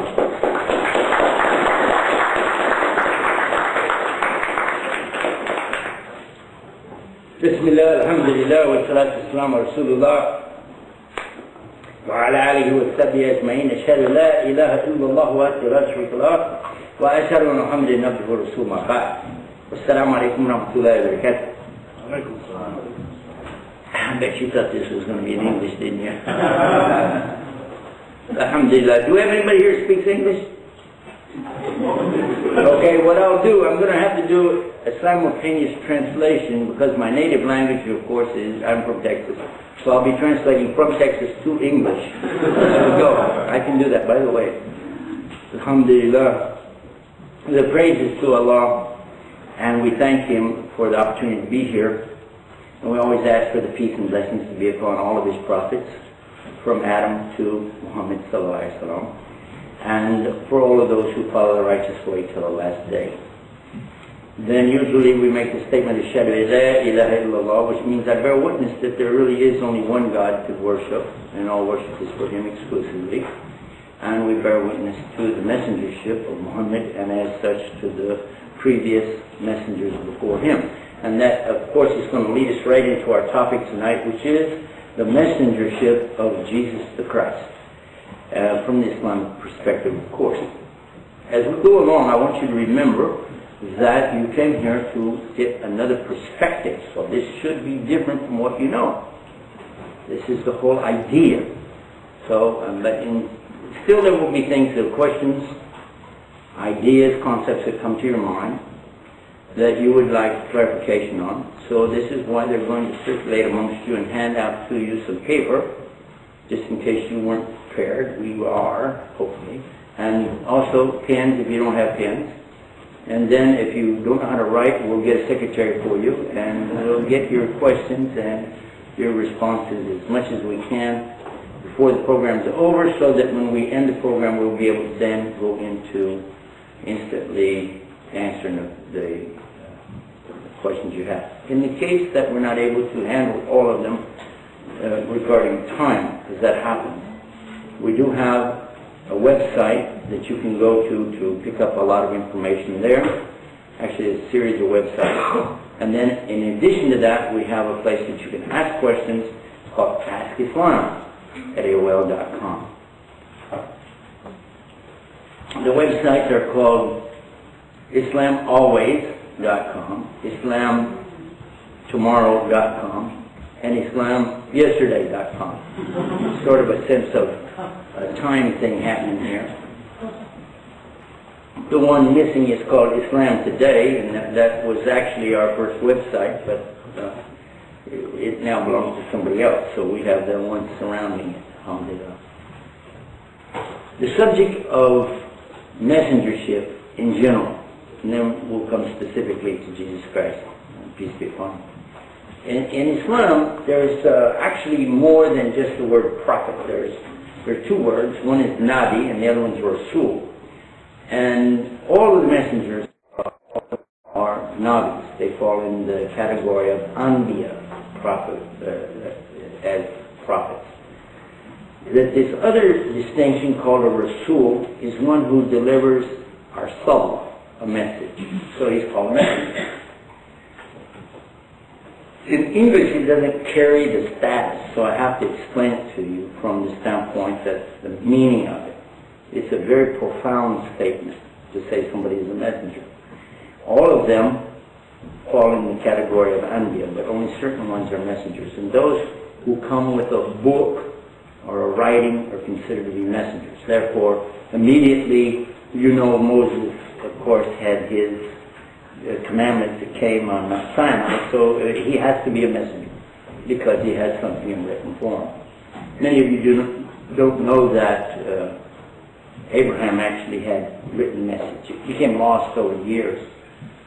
بسم الله الحمد لله والصلاة والسلام على رسول الله وعلى آله وصحبه أجمعين. أشهد أن لا إله إلا الله وحده لا شريك له وأشهد أن محمدا عبده ورسوله ما بعد. والسلام عليكم ورحمة الله وبركاته. وعليكم السلام. I bet you thought this was going to be in English, didn't you? Alhamdulillah. Do we have anybody here who speaks English? Okay, what I'll do, I'm going to have to do a simultaneous translation because my native language, of course, is, I'm from Texas. So I'll be translating from Texas to English. There we go. I can do that, by the way. Alhamdulillah. The praise is to Allah, and we thank Him for the opportunity to be here. And we always ask for the peace and blessings to be upon all of His prophets, from Adam to Muhammad sallallahu alaihi wasallam, and for all of those who follow the righteous way till the last day. Then usually we make the statement of Shahadu la ilaha illallah, which means I bear witness that there really is only one God to worship, and all worship is for Him exclusively. And we bear witness to the messengership of Muhammad, and as such to the previous messengers before him. And that, of course, is going to lead us right into our topic tonight, which is the messengership of Jesus the Christ, from the Islamic perspective, of course. As we go along, I want you to remember that you came here to get another perspective. So this should be different from what you know. This is the whole idea. So still there will be things, that questions, ideas, concepts that come to your mind that you would like clarification on. So this is why they're going to circulate amongst you and hand out to you some paper, just in case you weren't prepared. We are, hopefully. And also pens if you don't have pens. And then if you don't know how to write, we'll get a secretary for you, and we'll get your questions and your responses as much as we can before the program's over, so that when we end the program, we'll be able to then go into instantly answering the questions you have. In the case that we're not able to handle all of them regarding time, because that happens, we do have a website that you can go to pick up a lot of information there. Actually, a series of websites. And then in addition to that, we have a place that you can ask questions called Ask Islam at AOL.com. The websites are called IslamAlways.com, IslamTomorrow.com, and IslamYesterday.com. Sort of a sense of a time thing happening here. The one missing is called Islam Today, and that was actually our first website, but it now belongs to somebody else, so we have the one surrounding it. The subject of messengership in general, and then we'll come specifically to Jesus Christ, peace be upon him. In Islam, there's actually more than just the word prophet. There are two words. One is Nabi, and the other one's Rasul. And all of the messengers are Nabis. They fall in the category of Anbiya, prophet, as prophets. That this other distinction called a Rasul is one who delivers our soul, a message. So he's called a messenger. In English, it doesn't carry the status, so I have to explain it to you from the standpoint that the meaning of it. It's a very profound statement to say somebody is a messenger. All of them fall in the category of Anbiya, but only certain ones are messengers. And those who come with a book or a writing are considered to be messengers. Therefore, immediately, you know, Moses, of course, had his commandments that came on Mount Sinai, so he has to be a messenger because he has something in written form. Many of you don't know that Abraham actually had written message. It became lost over the years,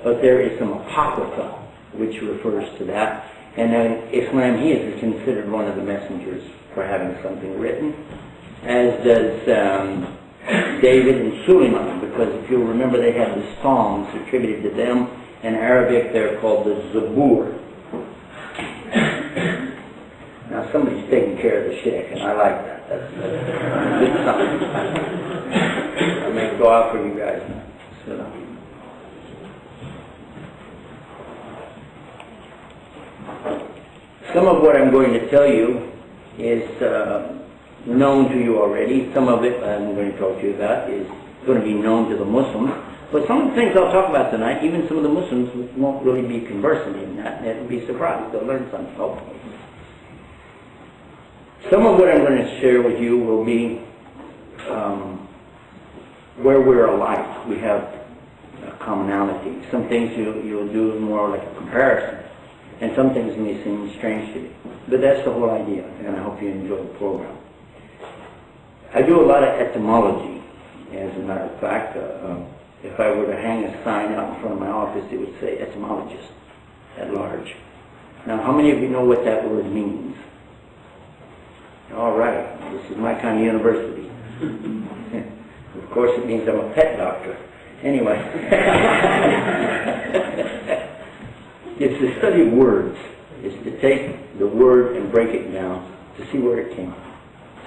but there is some apocrypha which refers to that. And in Islam, he is considered one of the messengers for having something written, as does David and Suleiman, because if you'll remember, they had the Psalms attributed to them. In Arabic, they're called the Zabur. Now, somebody's taking care of the sheikh, and I like that. That's a good sign. go out for you guys. So. Some of what I'm going to tell you is known to you already. Some of it I'm going to talk to you about is going to be known to the Muslims. But some of the things I'll talk about tonight, even some of the Muslims won't really be conversant in that. They'll be surprised. They'll learn something, hopefully. Some of what I'm going to share with you will be where we're alike. We have a commonality. Some things you'll do more like a comparison. And some things may seem strange to you. But that's the whole idea, and I hope you enjoy the program. I do a lot of etymology, as a matter of fact. If I were to hang a sign out in front of my office, it would say etymologist at large. Now, how many of you know what that word means? All right, this is my kind of university. Of course, it means I'm a pet doctor. Anyway. It's the study of words. It's to take the word and break it down to see where it came from,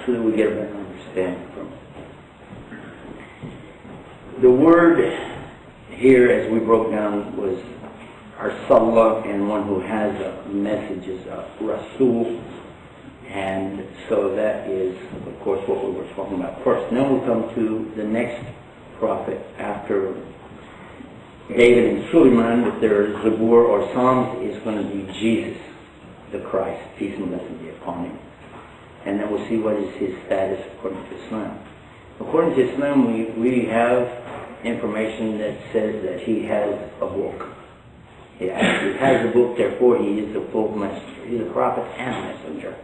so that we get a better understanding from it. The word here, as we broke down, was Arsallah, and one who has a message is a Rasul. And so that is, of course, what we were talking about first. And then we'll come to the next prophet after David and Suleiman, if there is Zabur or Psalms, is going to be Jesus, the Christ, peace and blessing be upon him. And then we'll see what is his status according to Islam. According to Islam, we have information that says that he has a book. He actually has a book, therefore he is a full messenger. He's a prophet and a messenger.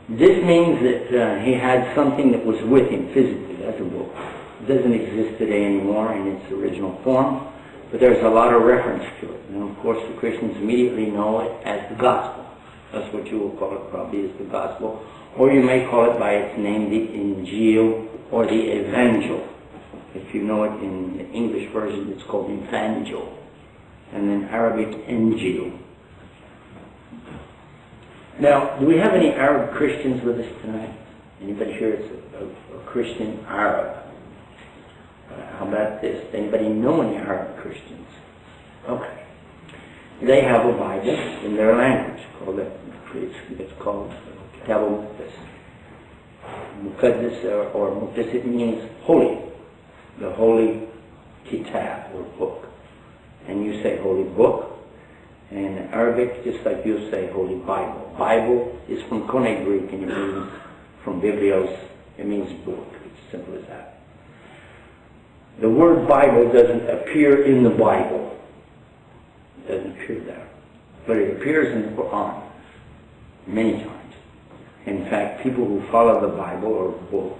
This means that he had something that was with him physically. That's a book. It doesn't exist today anymore in its original form, but there's a lot of reference to it. And of course the Christians immediately know it as the gospel. That's what you will call it, probably, is the gospel. Or you may call it by its name, the Injil or the Evangel. If you know it in the English version, it's called Evangel. And in Arabic, Injil. Now, do we have any Arab Christians with us tonight? Anybody here is a Christian Arab? How about this? Anybody know any Arab Christians? Okay. They have a Bible in their language. It's called Kitab al-Muqaddas. Muqaddas or Muqaddas means holy. The holy Kitab or book. And you say holy book. And in Arabic, just like you say holy Bible. Bible is from Koine Greek and it means from Biblios. It means book. It's simple as that. The word Bible doesn't appear in the Bible. It doesn't appear there. But it appears in the Quran many times. In fact, people who follow the Bible or book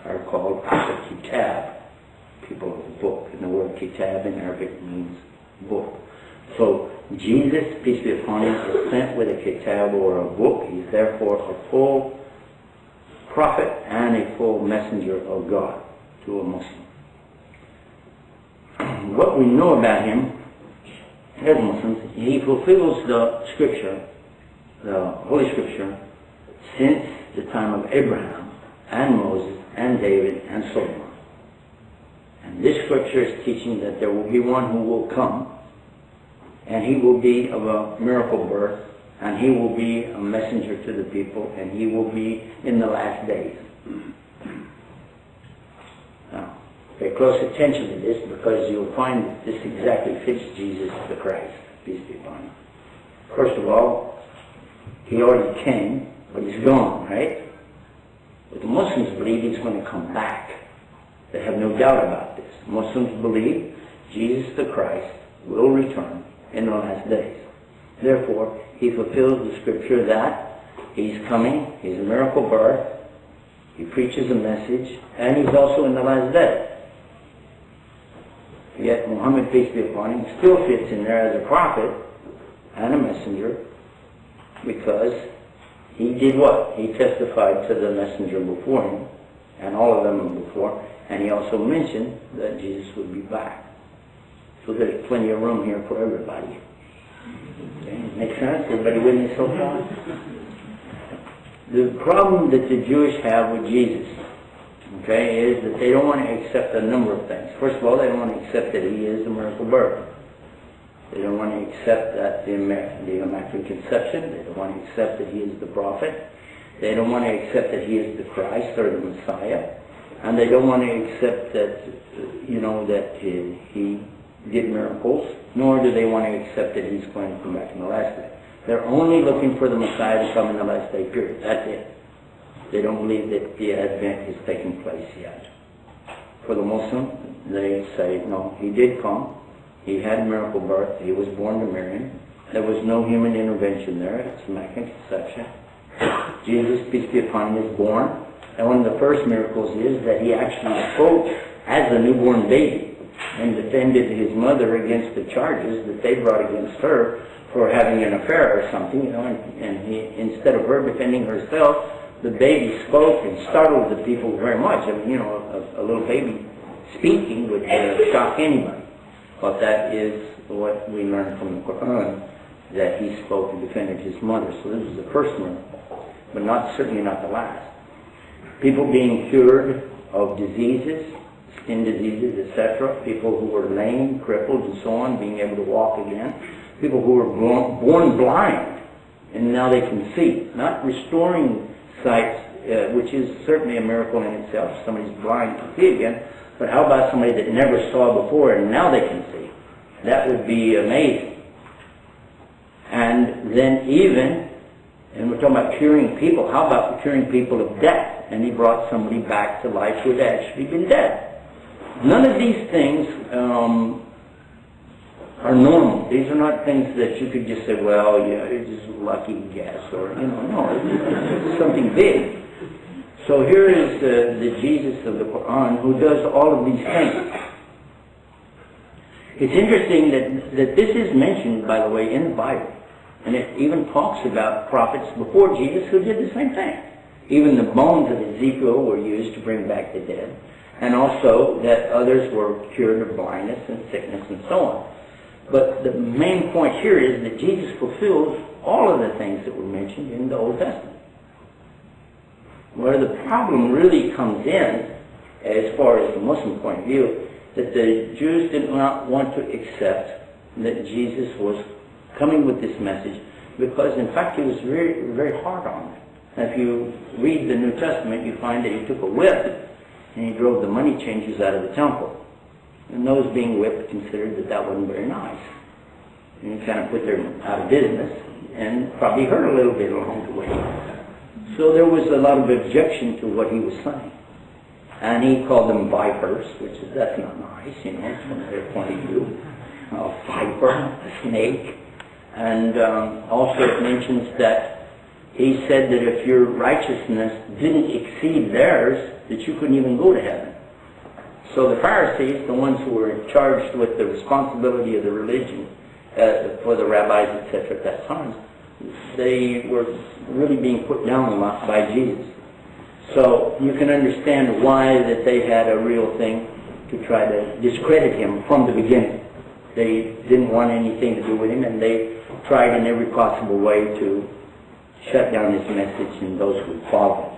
are called Kitab, people of the book. And the word Kitab in Arabic means book. So Jesus, peace be upon him, is sent with a Kitab or a book. He's therefore a full prophet and a full messenger of God to a Muslim. What we know about him as Muslims, he fulfills the scripture, the Holy Scripture, since the time of Abraham and Moses and David and Solomon. And this scripture is teaching that there will be one who will come, and he will be of a miracle birth, and he will be a messenger to the people, and he will be in the last days. Now, pay close attention to this, because you'll find that this exactly fits Jesus the Christ, peace be upon him. First of all, he already came, but he's gone, right? But the Muslims believe he's going to come back. They have no doubt about this. Muslims believe Jesus the Christ will return in the last days. Therefore, he fulfills the scripture that he's coming, he's a miracle birth, he preaches a message, and he's also in the last day. Yet Muhammad, peace be upon him, still fits in there as a prophet and a messenger, because he did what? He testified to the messenger before him, and all of them before, and he also mentioned that Jesus would be back. So there's plenty of room here for everybody. Okay, make sense? Everybody with me so far? The problem that the Jewish have with Jesus, okay, is that they don't want to accept a number of things. First of all, they don't want to accept that he is the miracle birth. They don't want to accept that the Immaculate Conception. They don't want to accept that he is the prophet. They don't want to accept that he is the Christ or the Messiah. And they don't want to accept that, that he did miracles, nor do they want to accept that he's going to come back in the last day. They're only looking for the Messiah to come in the last day, period. That's it. They don't believe that the Advent is taking place yet. For the Muslim, they say, no, he did come. He had a miracle birth. He was born to Mary. There was no human intervention there. It's Immaculate Conception. Jesus, peace be upon him, is born. And one of the first miracles is that he actually spoke as a newborn baby and defended his mother against the charges that they brought against her for having an affair or something, and he, instead of her defending herself, the baby spoke and startled the people very much. I mean, a little baby speaking would shock anybody. But that is what we learn from the Quran, that he spoke and defended his mother. So this is the first miracle, but certainly not the last. People being cured of diseases, skin diseases, etc. People who were lame, crippled, and so on, being able to walk again. People who were born blind, and now they can see. Not restoring sight, which is certainly a miracle in itself. Somebody's blind to see again. But how about somebody that never saw before and now they can see? That would be amazing. And then and we're talking about curing people, how about curing people of death? And he brought somebody back to life who had actually been dead. None of these things are normal. These are not things that you could just say, well, yeah, it's just a lucky guess, or, no, it's something big. So here is the Jesus of the Quran who does all of these things. It's interesting that this is mentioned, by the way, in the Bible. And it even talks about prophets before Jesus who did the same thing. Even the bones of Ezekiel were used to bring back the dead. And also that others were cured of blindness and sickness and so on. But the main point here is that Jesus fulfills all of the things that were mentioned in the Old Testament. Where the problem really comes in, as far as the Muslim point of view, that the Jews did not want to accept that Jesus was coming with this message, because in fact he was very, very hard on them. And if you read the New Testament, you find that he took a whip and he drove the money changers out of the temple. And those being whipped considered that that wasn't very nice. And he kind of put them out of business and probably hurt a little bit along the way. So there was a lot of objection to what he was saying. And he called them vipers, that's not nice, from their point of view. A viper, a snake. And also it mentions that he said that if your righteousness didn't exceed theirs, that you couldn't even go to heaven. So the Pharisees, the ones who were charged with the responsibility of the religion for the rabbis, etc. at that time, they were really being put down a lot by Jesus. So you can understand why that they had a real thing to try to discredit him from the beginning. They didn't want anything to do with him, and they tried in every possible way to shut down his message and those who followed him.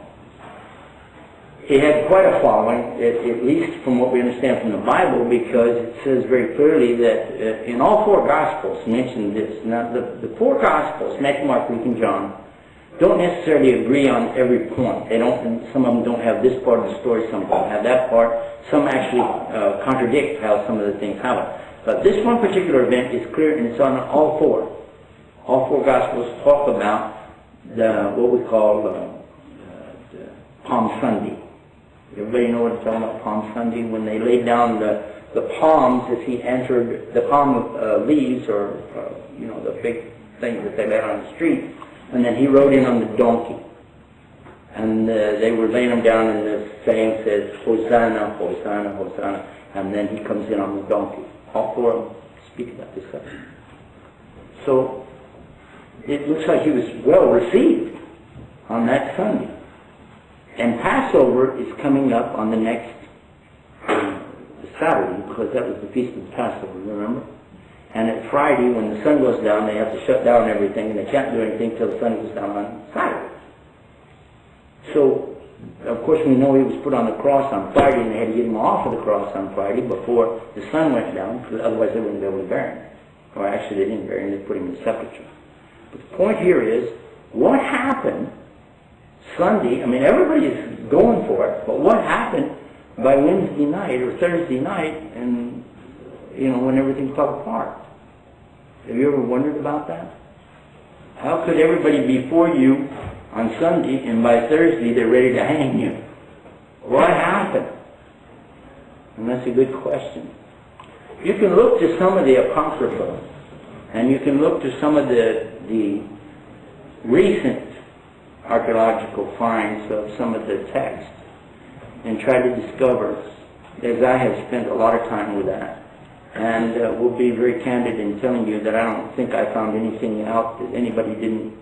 He had quite a following, at least from what we understand from the Bible, because it says very clearly that in all four Gospels mention this. Now, the four Gospels, Matthew, Mark, Luke, and John, don't necessarily agree on every point. They don't. Some of them don't have this part of the story. Some don't have that part. Some actually contradict how some of the things happen. But this one particular event is clear, and it's on all four. All four Gospels talk about what we call Palm Sunday. Everybody know what I'm talking about, Palm Sunday? When they laid down the palms as he entered, the palm leaves, or the big things that they laid on the street, and then he rode in on the donkey. And they were laying him down, and the saying says, Hosanna, Hosanna, Hosanna, and then he comes in on the donkey. All four of them speak about this subject. So it looks like he was well received on that Sunday. And Passover is coming up on the next Saturday, because that was the Feast of Passover, remember? And at Friday, when the sun goes down, they have to shut down everything, and they can't do anything till the sun goes down on Saturday. So Of course, we know he was put on the cross on Friday, and they had to get him off of the cross on Friday before the sun went down, because otherwise they wouldn't be able to bury him. Or actually, they didn't bury him, they put him in the sepulchre. But the point here is, what happened Sunday? I mean, everybody's going for it, but what happened by Wednesday night or Thursday night, and, you know, when everything fell apart? Have you ever wondered about that? How could everybody be for you on Sunday, and by Thursday they're ready to hang you? What happened? And that's a good question. You can look to some of the Apocrypha, and you can look to some of the recent archaeological finds of some of the texts and try to discover, as I have spent a lot of time with that. And we'll be very candid in telling you that I don't think I found anything out that anybody didn't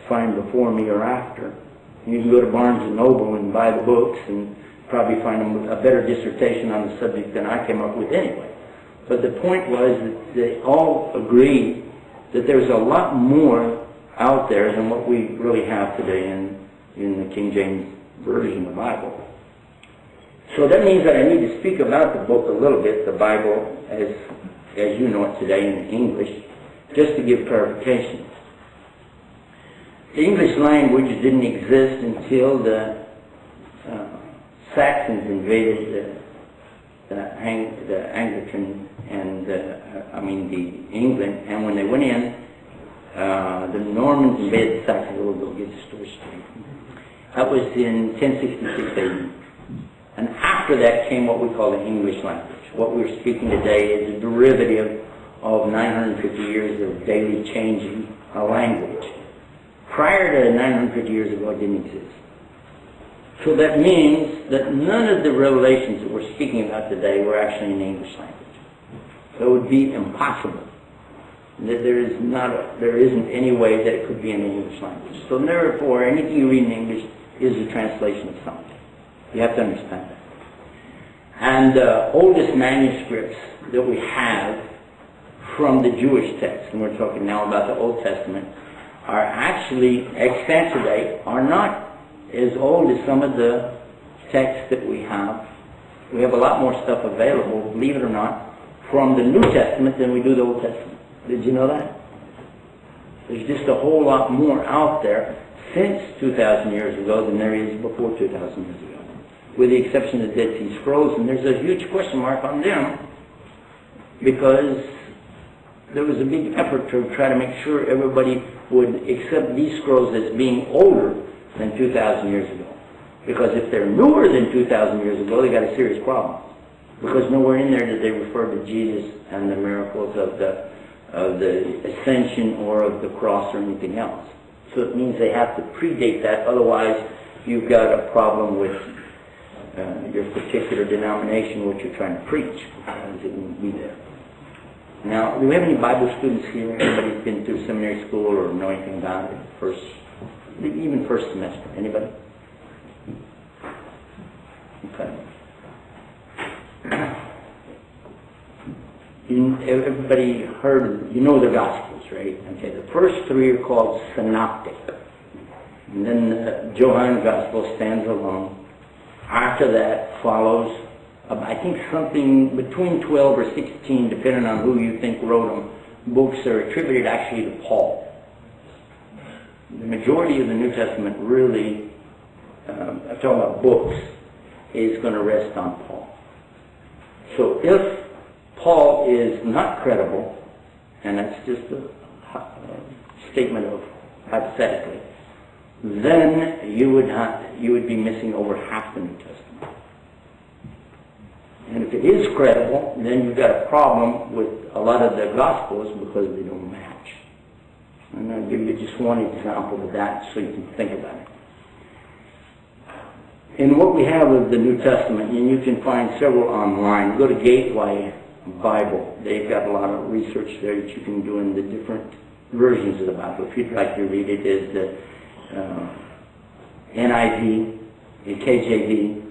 find before me or after. You can go to Barnes & Noble and buy the books and probably find a better dissertation on the subject than I came up with anyway. But the point was that they all agreed that there's a lot more out there than what we really have today in the King James Version of the Bible. So that means that I need to speak about the book a little bit, the Bible, as you know it today in English, just to give clarification. The English language didn't exist until the Saxons invaded the Anglican and the England, and when they went in, the Normans invaded the Saxons. We'll go get the story straight. That was in 1066 AD. And after that came what we call the English language. What we're speaking today is a derivative of 950 years of daily changing a language. Prior to 950 years ago, it didn't exist. So that means that none of the revelations that we're speaking about today were actually in the English language. So it would be impossible. That there isn't any way that it could be in the English language. So therefore, anything you read in English is a translation of something. You have to understand that. And the oldest manuscripts that we have from the Jewish text, and we're talking now about the Old Testament, are actually, extant today, are not as old as some of the texts that we have. We have a lot more stuff available, believe it or not, from the New Testament than we do the Old Testament. Did you know that? There's just a whole lot more out there since 2,000 years ago than there is before 2,000 years ago, with the exception of the Dead Sea Scrolls, and there's a huge question mark on them because there was a big effort to try to make sure everybody would accept these scrolls as being older than 2,000 years ago. Because if they're newer than 2,000 years ago, they got a serious problem. Because nowhere in there did they refer to Jesus and the miracles of the ascension or of the cross or anything else. So it means they have to predate that, otherwise you've got a problem with your particular denomination, what you're trying to preach, because it won't be there. Now, do we have any Bible students here? Anybody who's been through seminary school or know anything about it? Even first semester? Anybody? Okay. Everybody heard, you know the Gospels, right? Okay, the first three are called synoptic. And then the Johann Gospel stands alone. After that follows, I think something between 12 or 16, depending on who you think wrote them, books are attributed actually to Paul. The majority of the New Testament really, I'm talking about books, is going to rest on Paul. So if Paul is not credible, and that's just a statement of hypothetically, then you would be missing over half the New Testament. And if it is credible, then you've got a problem with a lot of the Gospels because they don't match. And I'll give you just one example of that so you can think about it. In what we have of the New Testament, and you can find several online, go to Gateway Bible. They've got a lot of research there that you can do in the different versions of the Bible. If you'd like to read it, is the NIV, the KJV,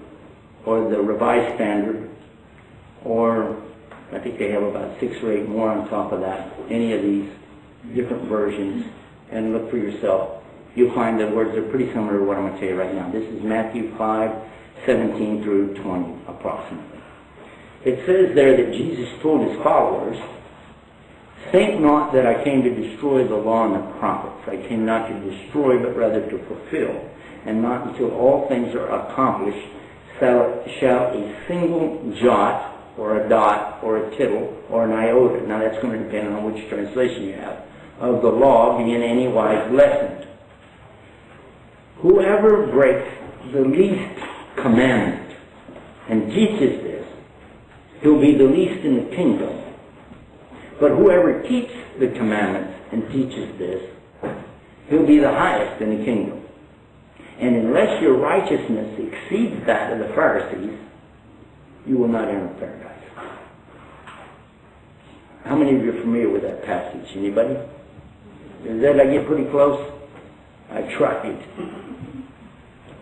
or the Revised Standard, or I think they have about 6 or 8 more on top of that. Any of these different versions, and look for yourself. you'll find the words are pretty similar to what I'm going to tell you right now. This is Matthew 5:17 through 20, approximately. It says there that Jesus told his followers, "Think not that I came to destroy the law and the prophets. I came not to destroy, but rather to fulfill. And not until all things are accomplished shall a single jot, or a dot, or a tittle, or an iota," now that's going to depend on which translation you have, "of the law be in any wise lessened. Whoever breaks the least commandment and teaches this, he'll be the least in the kingdom. But whoever keeps the commandments and teaches this, he'll be the highest in the kingdom. And unless your righteousness exceeds that of the Pharisees, you will not enter paradise." How many of you are familiar with that passage? Anybody? Did I get pretty close? I tried.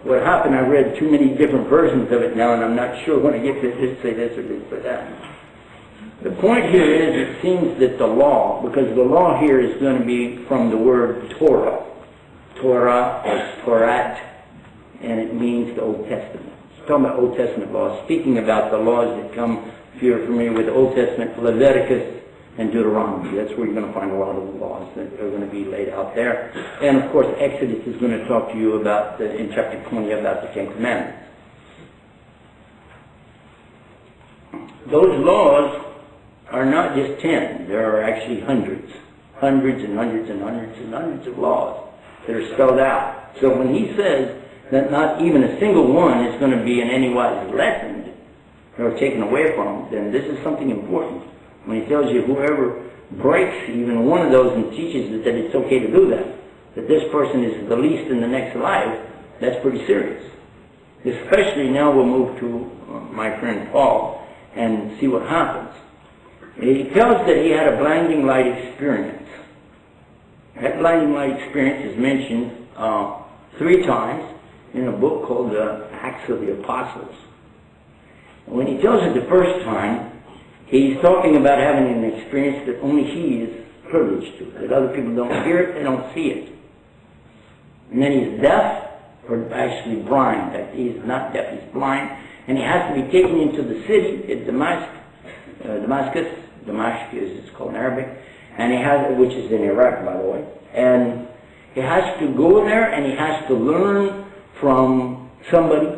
What happened, I read too many different versions of it now, and I'm not sure when I get to this, say this or this or that. The point here is, it seems that the law, because the law here is going to be from the word Torah. Torah or Torat, and it means the Old Testament. It's talking about Old Testament laws, speaking about the laws that come, if you're familiar with the Old Testament, Leviticus and Deuteronomy. That's where you're going to find a lot of the laws that are going to be laid out there. And of course, Exodus is going to talk to you about, in chapter 20, about the Ten Commandments. Those laws are not just 10. There are actually hundreds. Hundreds and hundreds and hundreds and hundreds of laws that are spelled out. So when he says that not even a single one is going to be in any wise lessened or taken away from, then this is something important. When he tells you whoever breaks even one of those and teaches that it's okay to do that this person is the least in the next life, that's pretty serious. Especially now we'll move to my friend Paul and see what happens. He tells that he had a blinding light experience. That blinding light experience is mentioned 3 times in a book called the Acts of the Apostles. When he tells it the first time, he's talking about having an experience that only he is privileged to, that other people don't hear it, they don't see it. And then he's deaf, or actually blind. He's not deaf, he's blind, and he has to be taken into the city at Damascus, it's called in Arabic, and which is in Iraq, by the way. And he has to go there and he has to learn from somebody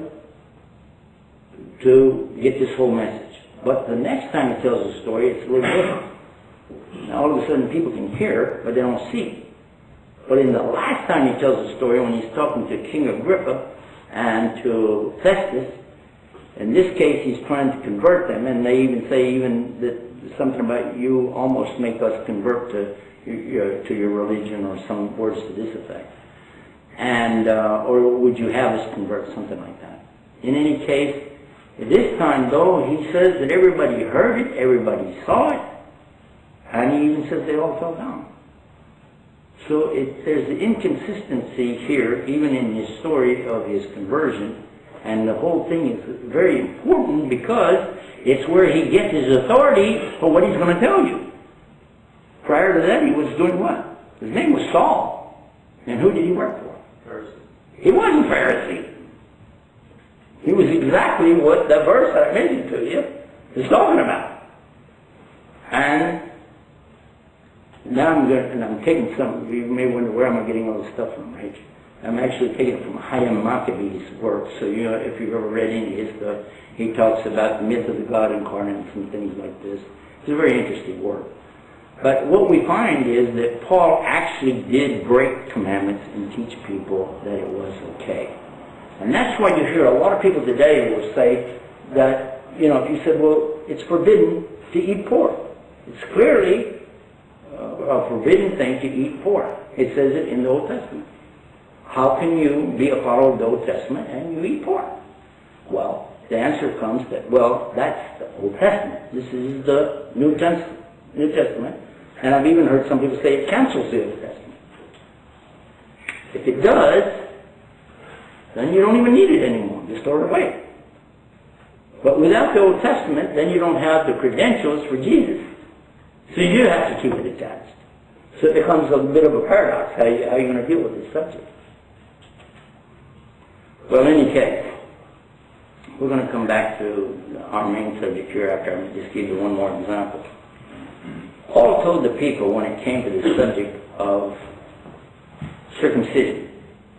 to get this whole message. But the next time he tells the story, it's a little different. Now all of a sudden people can hear, but they don't see. But in the last time he tells the story, when he's talking to King Agrippa and to Estes, in this case he's trying to convert them, and they even say that something about you almost make us convert to your religion, or some words to this effect. And or would you have us convert, something like that. In any case, at this time though, he says that everybody heard it, everybody saw it, and he even says they all fell down. So there's an inconsistency here, even in his story of his conversion, and the whole thing is very important because it's where he gets his authority for what he's going to tell you. Prior to that, he was doing what? His name was Saul. And who did he work for? Pharisee. He wasn't Pharisee. He was exactly what the verse that I mentioned to you is talking about. And now I'm taking some, you may wonder where am I getting all this stuff from, right? I'm actually taking it from Hayam Maccabee's work. So, you know, if you've ever read any of his stuff, he talks about the myth of the God incarnate and some things like this. It's a very interesting work. But what we find is that Paul actually did break commandments and teach people that it was okay. And that's why you hear a lot of people today will say that, you know, if you said, well, it's forbidden to eat pork. It's clearly a forbidden thing to eat pork. It says it in the Old Testament. How can you be a follower of the Old Testament and you eat pork? Well, the answer comes that, well, that's the Old Testament. This is the New Testament. And I've even heard some people say it cancels the Old Testament. If it does, then you don't even need it anymore. Just throw it away. But without the Old Testament, then you don't have the credentials for Jesus. So you do have to keep it attached. So it becomes a bit of a paradox. How are you going to deal with this subject? Well, in any case, we're going to come back to our main subject here after I just give you one more example. Paul told the people when it came to the subject of circumcision,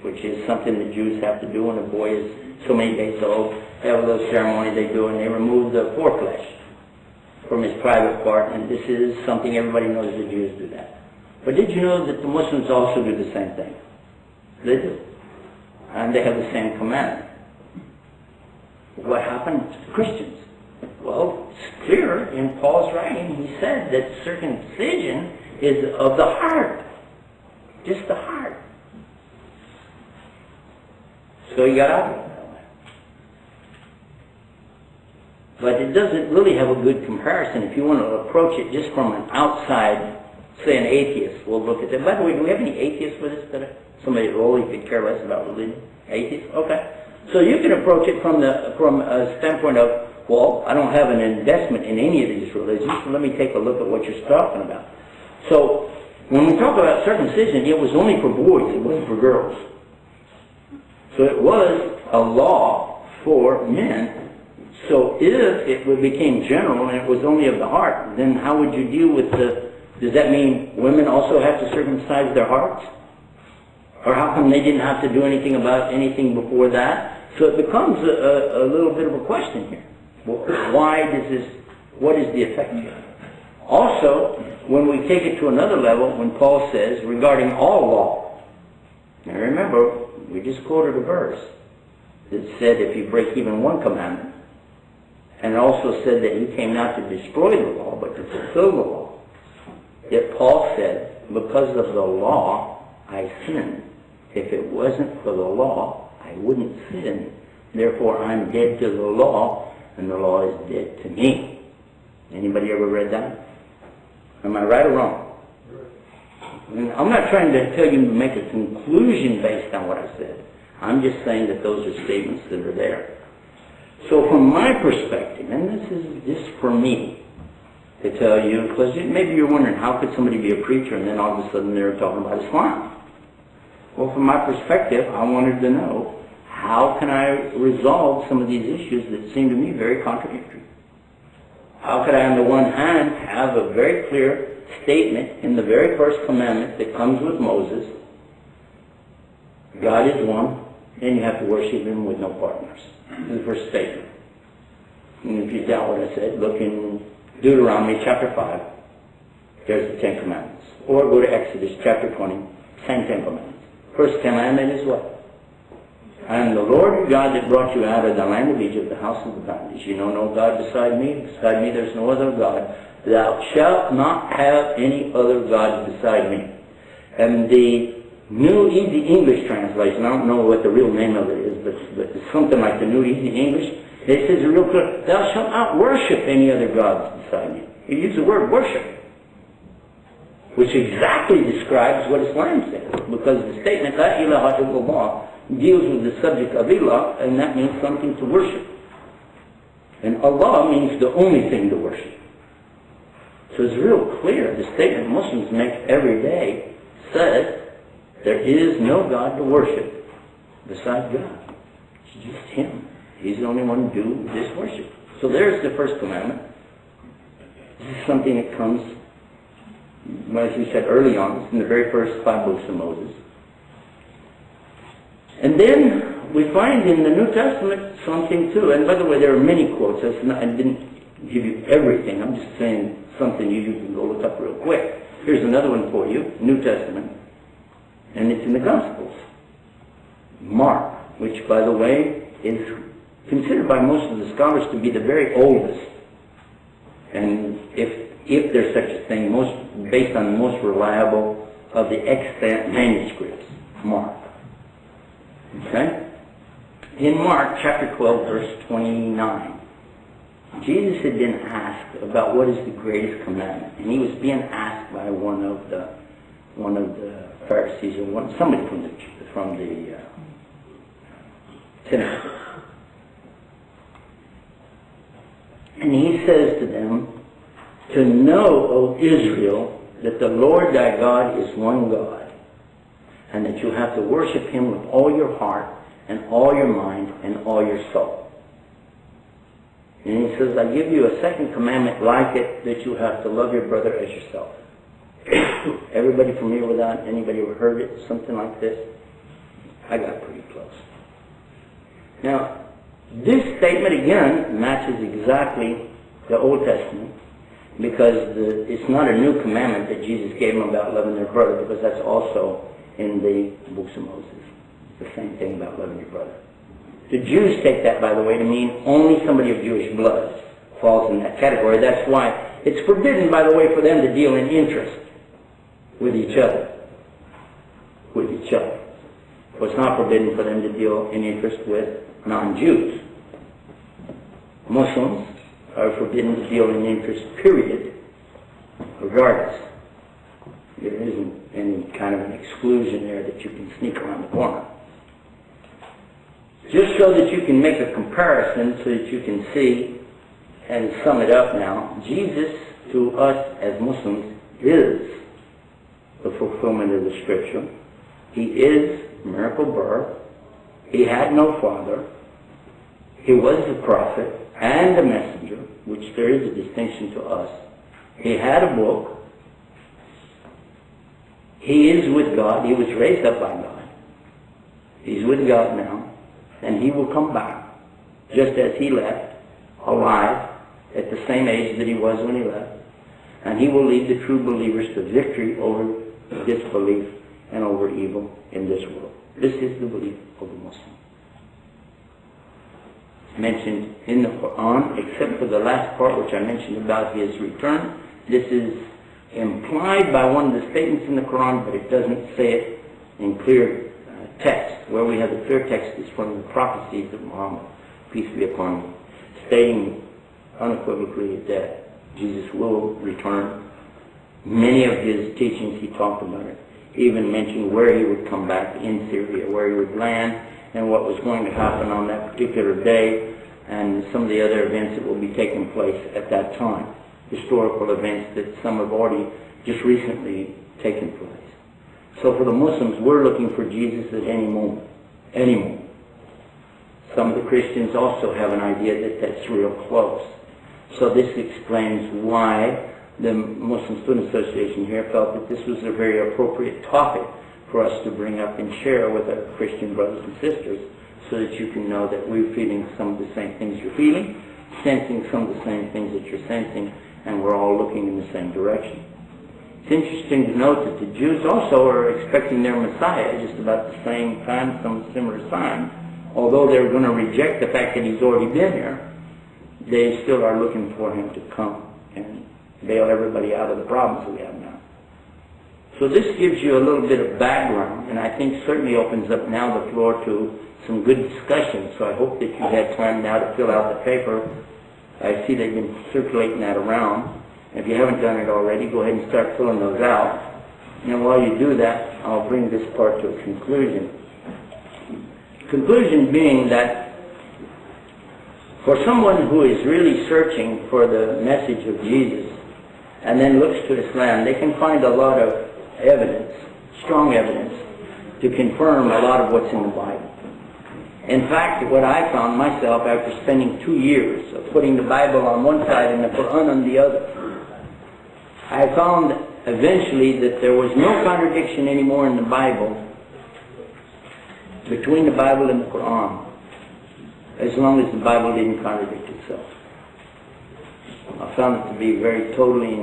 which is something the Jews have to do when a boy is so many days old. They have a little ceremony they do, and they remove the foreflesh from his private part, and this is something everybody knows the Jews do that. But did you know that the Muslims also do the same thing? They do. And they have the same commandment. What happened to the Christians? Well, it's clear in Paul's writing. He said that circumcision is of the heart. Just the heart. So he got out of it that way. But it doesn't really have a good comparison if you want to approach it just from an outside, say an atheist. We'll look at that. By the way, do we have any atheists with us today? Somebody that really could care less about religion? Atheists? Okay. So you can approach it from a standpoint of, well, I don't have an investment in any of these religions, so let me take a look at what you're talking about. So when we talk about circumcision, it was only for boys, it wasn't for girls. So it was a law for men. So if it became general and it was only of the heart, then how would you deal with does that mean women also have to circumcise their hearts? Or how come they didn't have to do anything about anything before that? So it becomes a little bit of a question here. Well, why does this, what is the effect here? Also, when we take it to another level, when Paul says, regarding all law, now remember, we just quoted a verse that said if you break even one commandment, and it also said that he came not to destroy the law, but to fulfill the law. Yet Paul said, because of the law, I sinned. If it wasn't for the law, I wouldn't sin. Therefore, I'm dead to the law, and the law is dead to me. Anybody ever read that? Am I right or wrong? And I'm not trying to tell you to make a conclusion based on what I said. I'm just saying that those are statements that are there. So from my perspective, and this is just for me to tell you, because maybe you're wondering, how could somebody be a preacher and then all of a sudden they're talking about Islam? Well, from my perspective, I wanted to know, how can I resolve some of these issues that seem to me very contradictory? How could I, on the one hand, have a very clear statement in the very first commandment that comes with Moses, God is one, and you have to worship him with no partners. This is the first statement. And if you doubt what I said, look in Deuteronomy chapter 5. There's the Ten Commandments. Or go to Exodus chapter 20, same Ten Commandments. First commandment is what? I am the Lord your God that brought you out of the land of Egypt, the house of the bondage. You know no God beside me. Beside me there's no other God. Thou shalt not have any other gods beside me. And the New Easy English translation, I don't know what the real name of it is, but it's something like the New Easy English. It says real clear, thou shalt not worship any other gods beside me. You use the word worship, which exactly describes what Islam says, because the statement, La ilaha illallah, deals with the subject of ilah, and that means something to worship. And Allah means the only thing to worship. So it's real clear. The statement Muslims make every day says there is no God to worship besides God. It's just him. He's the only one to do this worship. So there's the first commandment. This is something that comes, well, as we said early on, in the very first 5 books of Moses. And then we find in the New Testament something too. And by the way, there are many quotes. I didn't give you everything. I'm just saying something you can go look up real quick. Here's another one for you, New Testament. And it's in the Gospels. Mark, which by the way is considered by most of the scholars to be the very oldest. And if there's such a thing, based on the most reliable of the extant manuscripts, Mark. Okay? In Mark chapter 12, verse 29, Jesus had been asked about what is the greatest commandment, and he was being asked by one of the Pharisees, or somebody from the synagogue. And he says to them, to know, O Israel, that the Lord thy God is one God, and that you have to worship him with all your heart, and all your mind and all your soul. And he says, I give you a second commandment like it, that you have to love your brother as yourself. Everybody familiar with that? Anybody ever heard it? Something like this? I got pretty close. Now, this statement again matches exactly the Old Testament, because it's not a new commandment that Jesus gave them about loving their brother, because that's also in the books of Moses. It's the same thing about loving your brother. The Jews take that, by the way, to mean only somebody of Jewish blood falls in that category. That's why it's forbidden, by the way, for them to deal in interest with each other. With each other. But it's not forbidden for them to deal in interest with non-Jews. Muslims are forbidden to deal in interest, period, regardless. There isn't any kind of an exclusion there that you can sneak around the corner. Just so that you can make a comparison, so that you can see and sum it up now, Jesus to us as Muslims is the fulfillment of the Scripture. He is miracle birth. He had no father. He was a prophet and a messenger, which there is a distinction to us. He had a book. He is with God. He was raised up by God. He's with God now. And he will come back, just as he left, alive, at the same age that he was when he left. And he will lead the true believers to victory over disbelief and over evil in this world. This is the belief of the Muslim. Mentioned in the Quran, except for the last part which I mentioned about his return. This is implied by one of the statements in the Quran, but it doesn't say it in clear text. Where we have the clear text is from the prophecies of Muhammad, peace be upon him, stating unequivocally that Jesus will return. Many of his teachings he talked about it, even mentioned where he would come back in Syria, where he would land, and what was going to happen on that particular day, and some of the other events that will be taking place at that time. Historical events that some have already just recently taken place. So for the Muslims, we're looking for Jesus at any moment. Any moment. Some of the Christians also have an idea that that's real close. So this explains why the Muslim Student Association here felt that this was a very appropriate topic for us to bring up and share with our Christian brothers and sisters, so that you can know that we're feeling some of the same things you're feeling, sensing some of the same things that you're sensing, and we're all looking in the same direction. It's interesting to note that the Jews also are expecting their Messiah just about the same time, some similar time. Although they're going to reject the fact that he's already been here, they still are looking for him to come and bail everybody out of the problems we have now. So this gives you a little bit of background, and I think certainly opens up now the floor to some good discussion. So I hope that you had time now to fill out the paper. I see they've been circulating that around. If you haven't done it already, go ahead and start filling those out. And while you do that, I'll bring this part to a conclusion. Conclusion being that for someone who is really searching for the message of Jesus and then looks to Islam, they can find a lot of evidence, strong evidence, to confirm a lot of what's in the Bible. In fact, what I found myself after spending 2 years of putting the Bible on one side and the Quran on the other, I found eventually that there was no contradiction anymore in the Bible between the Bible and the Quran, as long as the Bible didn't contradict itself. I found it to be very totally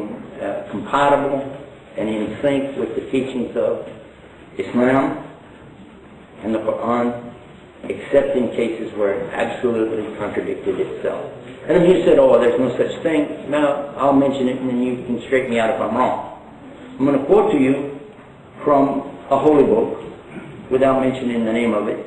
compatible and in sync with the teachings of Islam and the Quran, except in cases where it absolutely contradicted itself. And if you said, oh, there's no such thing, now I'll mention it and then you can straighten me out if I'm wrong. I'm going to quote to you from a holy book without mentioning the name of it.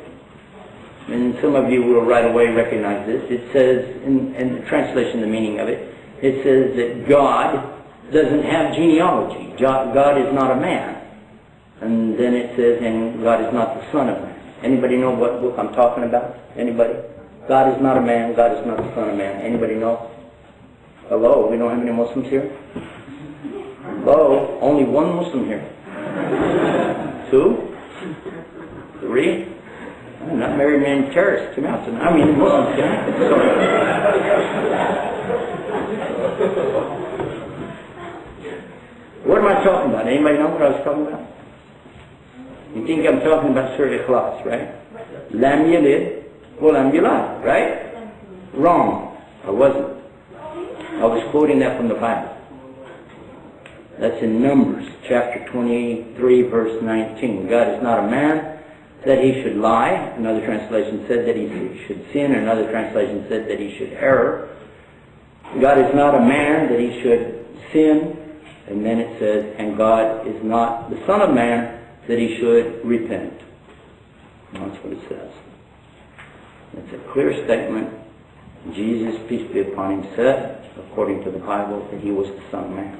And some of you will right away recognize this. It says, in the translation, the meaning of it, it says that God doesn't have genealogy. God is not a man. And then it says, and God is not the son of man. Anybody know what book I'm talking about? Anybody? God is not a man. God is not the son of man. Anybody know? Hello? We don't have any Muslims here? Hello? Only one Muslim here. 2? 3? Not married men terrorists come out tonight. I mean, Muslims come out. Sorry. What am I talking about? Anybody know what I was talking about? You think I'm talking about Surah Ikhlas, right? Lam yalid wa lam yulad, right? Wrong. I wasn't. I was quoting that from the Bible. That's in Numbers, chapter 23, verse 19. God is not a man that he should lie. Another translation said that he should sin. Another translation said that he should err. God is not a man that he should sin. And then it says, and God is not the Son of Man that he should repent. And that's what it says. It's a clear statement. Jesus, peace be upon him, said, according to the Bible, that he was the Son of Man.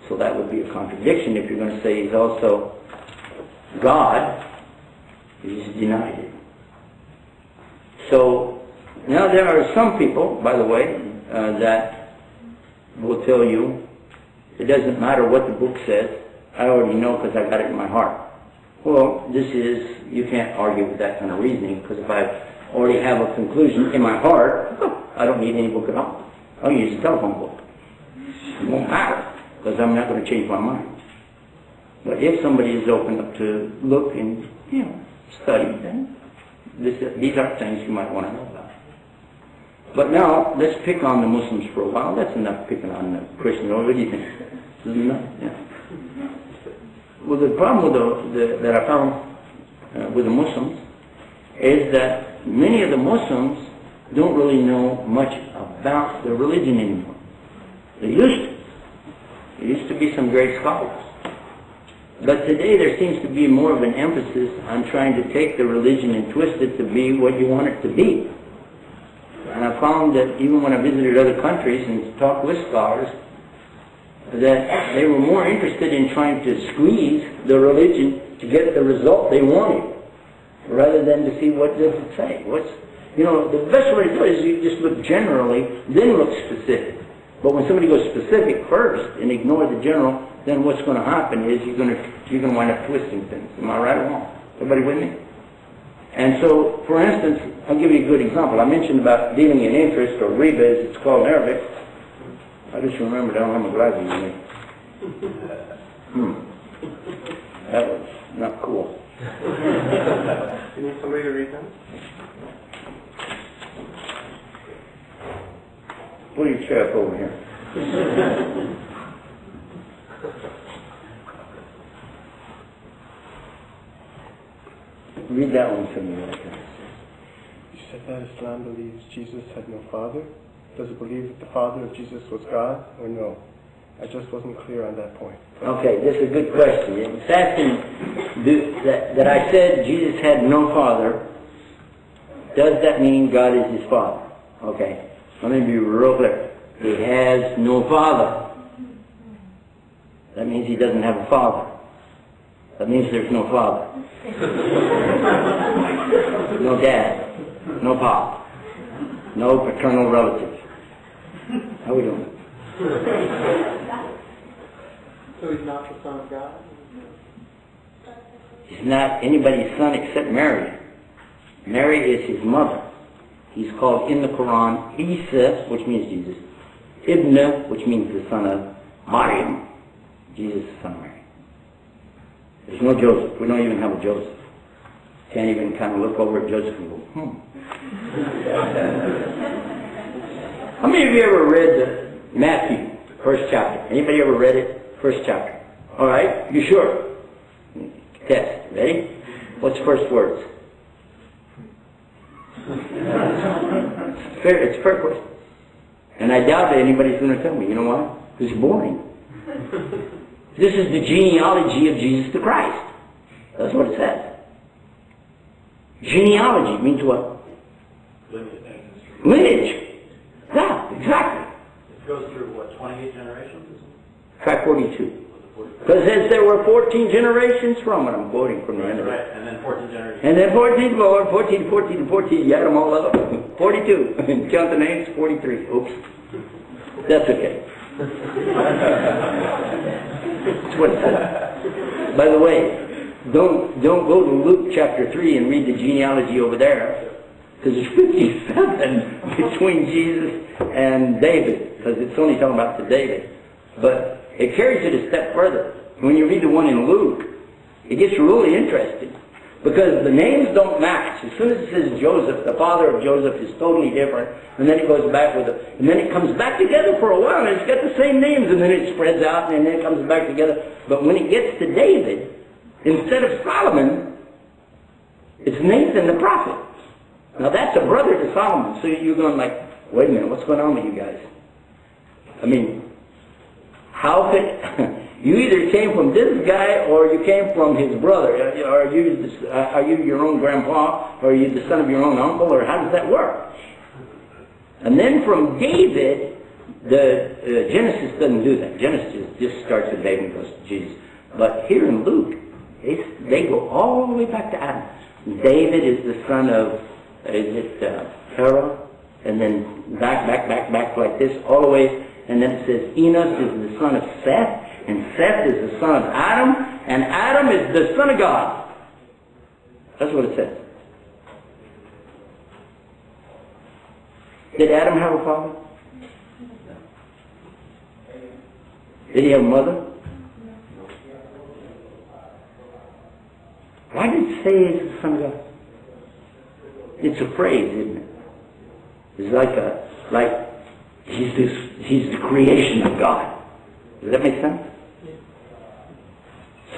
So that would be a contradiction if you're going to say he's also God. He's denied it. So, now there are some people, by the way, that will tell you, it doesn't matter what the book says, I already know because I got it in my heart. Well, you can't argue with that kind of reasoning, because if I already have a conclusion in my heart, I don't need any book at all. I'll use a telephone book. It won't matter, because I'm not going to change my mind. But if somebody is open up to look and, study, then these are things you might want to know about. But now, let's pick on the Muslims for a while. That's enough picking on the Christians. What do you think? Isn't enough? Yeah. Well, the problem with that I found with the Muslims is that many of the Muslims don't really know much about the religion anymore. They used to. There used to be some great scholars. But today there seems to be more of an emphasis on trying to take the religion and twist it to be what you want it to be. And I found that even when I visited other countries and talked with scholars, that they were more interested in trying to squeeze the religion to get the result they wanted, rather than to see what does it say. The best way to do it is you just look generally, then look specific. But when somebody goes specific first and ignore the general, then what's going to happen is you're going to wind up twisting things. Am I right or wrong? Everybody with me? And so, for instance, I'll give you a good example. I mentioned about dealing in interest, or riba as it's called in Arabic. I just remembered I don't have my glasses on me. That was not cool. You need somebody to read them? Pull your chair up over here. Read that one to me. You said that Islam believes Jesus had no father. Does it believe that the father of Jesus was God, or no? I just wasn't clear on that point. Okay, this is a good question. It's asking that I said Jesus had no father. Does that mean God is his father? Okay, let me be real clear. He has no father. That means he doesn't have a father. That means there's no father. No dad. No pop. No paternal relative. How are we doing? So he's not the Son of God? He's not anybody's son except Mary. Mary is his mother. He's called in the Quran Isa, which means Jesus. Ibn, which means the son of Maryam. Jesus, the son of Mary. There's no Joseph. We don't even have a Joseph. Can't even kind of look over at Joseph and go, How many of you ever read Matthew, first chapter? Anybody ever read it? First chapter. All right, you sure? Test. Ready? What's the first words? It's a fair question. And I doubt that anybody's going to tell me. You know why? Because it's boring. This is the genealogy of Jesus the Christ. That's what it says. Genealogy means what? Lineage. Yeah, exactly. It goes through, what, 28 generations? Try 42. Because it says there were 14 generations from it. I'm quoting from the end of it. Right, and then 14 generations. And then 14 more, 14, 14, and 14. You add them all up. 42. Count the names, 43. Oops. That's okay. That's what it says. By the way, Don't go to Luke chapter 3 and read the genealogy over there. Because there's 57 between Jesus and David. Because it's only talking about to David. But it carries it a step further. When you read the one in Luke, it gets really interesting. Because the names don't match. As soon as it says Joseph, the father of Joseph is totally different. And then it goes back with it. And then it comes back together for a while. And it's got the same names. And then it spreads out. And then it comes back together. But when it gets to David, instead of Solomon, it's Nathan the prophet. Now that's a brother to Solomon. So you're going like, wait a minute, what's going on with you guys? I mean, how could... You either came from this guy or you came from his brother. Are you your own grandpa? Or are you the son of your own uncle? Or how does that work? And then from David, the Genesis doesn't do that. Genesis just starts with David and goes to Jesus. But here in Luke, they go all the way back to Adam. David is the son of, Terah? And then back like this, all the way. And then it says Enos is the son of Seth. And Seth is the son of Adam, and Adam is the son of God. That's what it says. Did Adam have a father? Did he have a mother? Why did it say he's the son of God? It's a phrase, isn't it? It's like he's the creation of God. Does that make sense?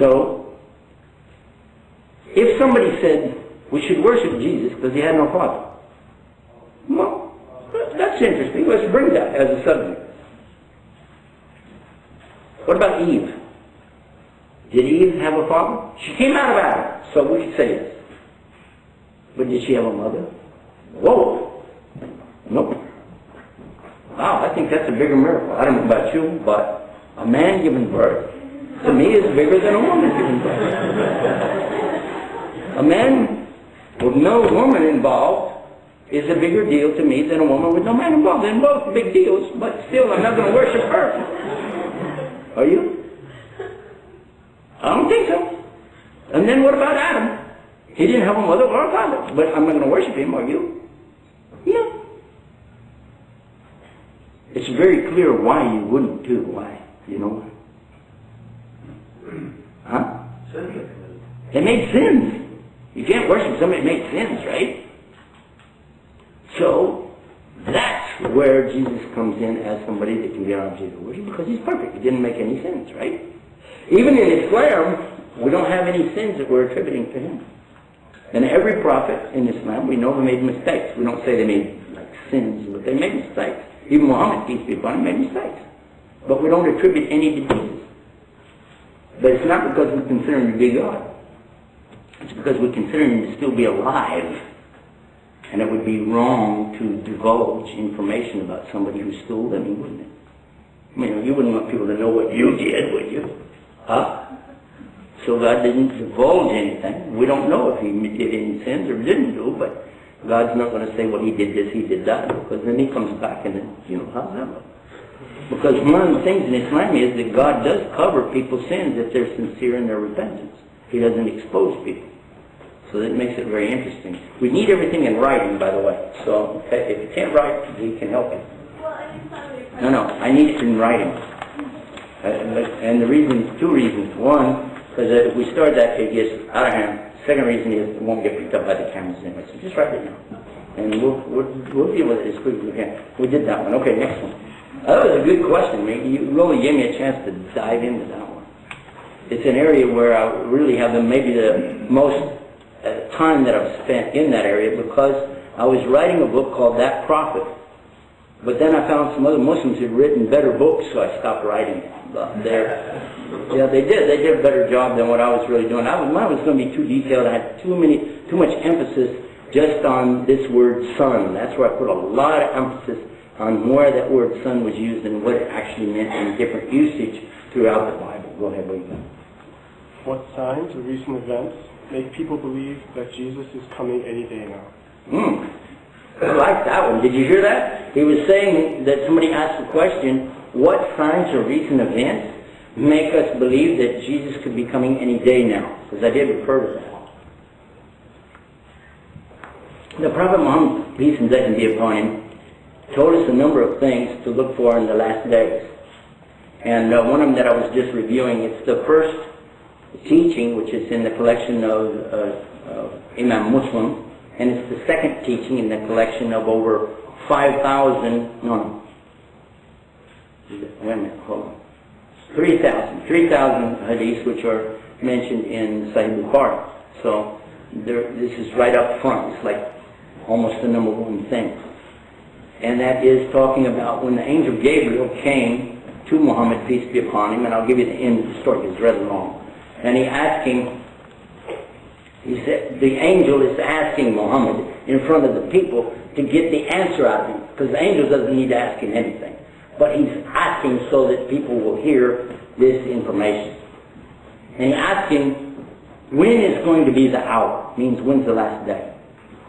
So, if somebody said we should worship Jesus because he had no father, well, that's interesting. Let's bring that as a subject. What about Eve? Did Eve have a father? She came out of Adam, so we could say yes. But did she have a mother? Whoa! Nope. Wow, I think that's a bigger miracle. I don't know about you, but a man giving birth, to me, is bigger than a woman giving birth. A man with no woman involved is a bigger deal to me than a woman with no man involved. They're both big deals, but still, I'm not going to worship her. Are you? I don't think so. And then what about Adam? He didn't have a mother or a father, but I'm not going to worship him, are you? Yeah. It's very clear why you wouldn't too. Why? You know why? Huh? They made sins. You can't worship somebody that made sins, right? So, that's where Jesus comes in as somebody that can be an object of worship, because he's perfect. He didn't make any sins, right? Even in Islam, we don't have any sins that we're attributing to him. And every prophet in Islam, we know they made mistakes. We don't say they made like sins, but they made mistakes. Even Muhammad, peace be upon him, made mistakes. But we don't attribute any to Jesus. But it's not because we consider him to be God. It's because we consider him to still be alive. And it would be wrong to divulge information about somebody who's still living, wouldn't it? I mean, you wouldn't want people to know what you did, would you? Huh? So God didn't divulge anything. We don't know if he did any sins or didn't do, but God's not going to say, well, he did this, he did that, because then he comes back and then, you know, how's that look? Because one of the things in Islam is that God does cover people's sins if they're sincere in their repentance. He doesn't expose people. So that makes it very interesting. We need everything in writing, by the way. So if you can't write, he can help you. No, I need it in writing. And the reason, two reasons. One, because if we start that, it gets out of hand. Second reason is it won't get picked up by the cameras anyway. So just write it down. And we'll deal with it as quickly as we can. We did that one. Okay, next one. That was a good question, man. You really gave me a chance to dive into that one. It's an area where I really have maybe the most time that I've spent in that area, because I was writing a book called That Prophet. But then I found some other Muslims who had written better books, so I stopped writing yeah, they did. They did a better job than what I was really doing. Mine was going to be too detailed. I had too much emphasis just on this word son. That's where I put a lot of emphasis on where that word son was used and what it actually meant in different usage throughout the Bible. Go ahead, what do you think? What signs or recent events make people believe that Jesus is coming any day now? I like that one. Did you hear that? He was saying that somebody asked the question, what signs or recent events make us believe that Jesus could be coming any day now, because I did refer to that. The Prophet Muhammad, peace and blessing be upon him, told us a number of things to look for in the last days. And one of them that I was just reviewing, it's the first teaching, which is in the collection of Imam Muslim, and it's the second teaching in the collection of over 5,000, no, wait a minute, hold on, 3,000 hadiths which are mentioned in Sahih Bukhari. So this is right up front. It's like almost the number one thing. And that is talking about when the angel Gabriel came to Muhammad, peace be upon him, and I'll give you the end of the story, it's rather long. And he asked him, he said, the angel is asking Muhammad in front of the people to get the answer out of him, because the angel doesn't need to ask him anything. But he's asking so that people will hear this information. And he asked him, when is going to be the hour? Means when's the last day?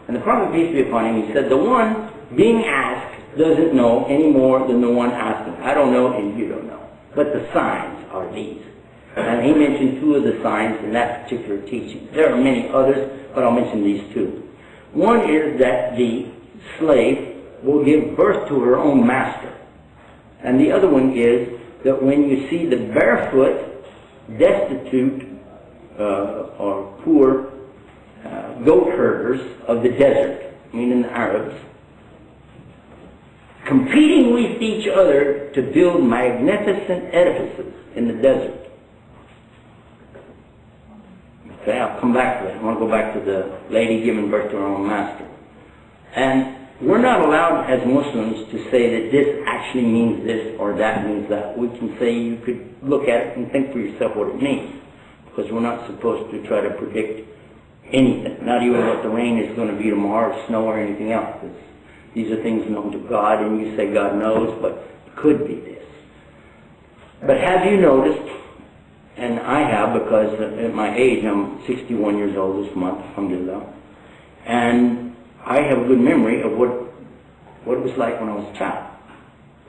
And the Prophet, peace be upon him, he said, the one being asked doesn't know any more than the one asking. I don't know and you don't know. But the signs are these. And he mentioned two of the signs in that particular teaching. There are many others, but I'll mention these two. One is that the slave will give birth to her own master. And the other one is that when you see the barefoot, destitute, or poor goat herders of the desert, meaning the Arabs, competing with each other to build magnificent edifices in the desert. Okay, I'll come back to that. I want to go back to the lady giving birth to her own master. And we're not allowed as Muslims to say that this actually means this or that means that. We can say you could look at it and think for yourself what it means, because we're not supposed to try to predict anything, not even what the rain is going to be tomorrow, or snow, or anything else. Because these are things known to God, and you say God knows, but it could be this. But have you noticed, and I have, because at my age, I'm 61 years old this month, alhamdulillah, and I have a good memory of what it was like when I was a child.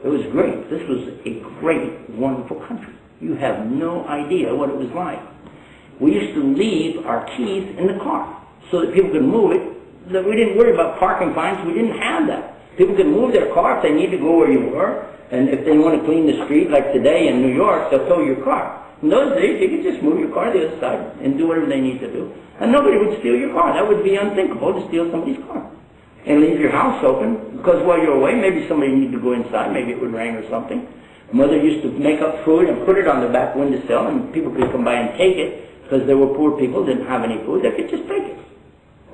It was great. This was a great, wonderful country. You have no idea what it was like. We used to leave our keys in the car so that people could move it. That we didn't worry about parking fines. We didn't have that. People could move their car if they need to go where you were. And if they want to clean the street, like today in New York, they'll tow your car. In those days, you could just move your car to the other side and do whatever they need to do. And nobody would steal your car. That would be unthinkable to steal somebody's car. And leave your house open, because while you're away, maybe somebody needed to go inside, maybe it would rain or something. Mother used to make up food and put it on the back windowsill, and people could come by and take it, because there were poor people who didn't have any food. They could just take it.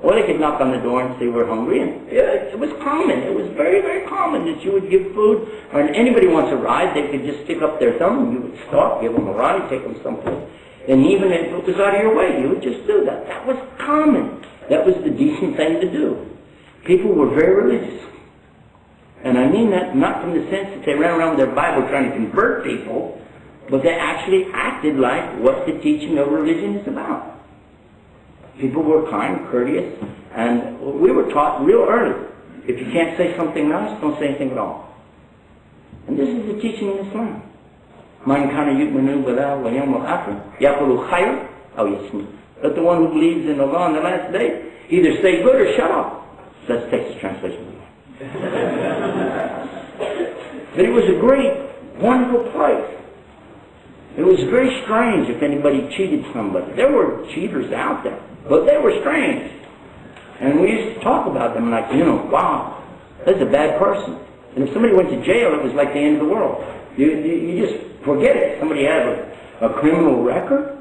Or they could knock on the door and say we're hungry. And it was common. It was very, very common that you would give food. Or when anybody wants a ride, they could just stick up their thumb and you would stop, give them a ride, take them someplace. And even if it was out of your way, you would just do that. That was common. That was the decent thing to do. People were very religious. And I mean that not from the sense that they ran around with their Bible trying to convert people, but they actually acted like what the teaching of religion is about. People were kind, courteous, and we were taught real early, if you can't say something nice, don't say anything at all. And this is the teaching in Islam. Man kana yu'minu billahi wal yawmil akhir yaqulu khayr aw yasmut. Let the one who believes in Allah on the last day either say good or shut up. That's Texas translation. But it was a great, wonderful place. It was very strange if anybody cheated somebody. There were cheaters out there, but they were strange. And we used to talk about them like, wow, that's a bad person. And if somebody went to jail, it was like the end of the world. You just forget it. Somebody had a criminal record.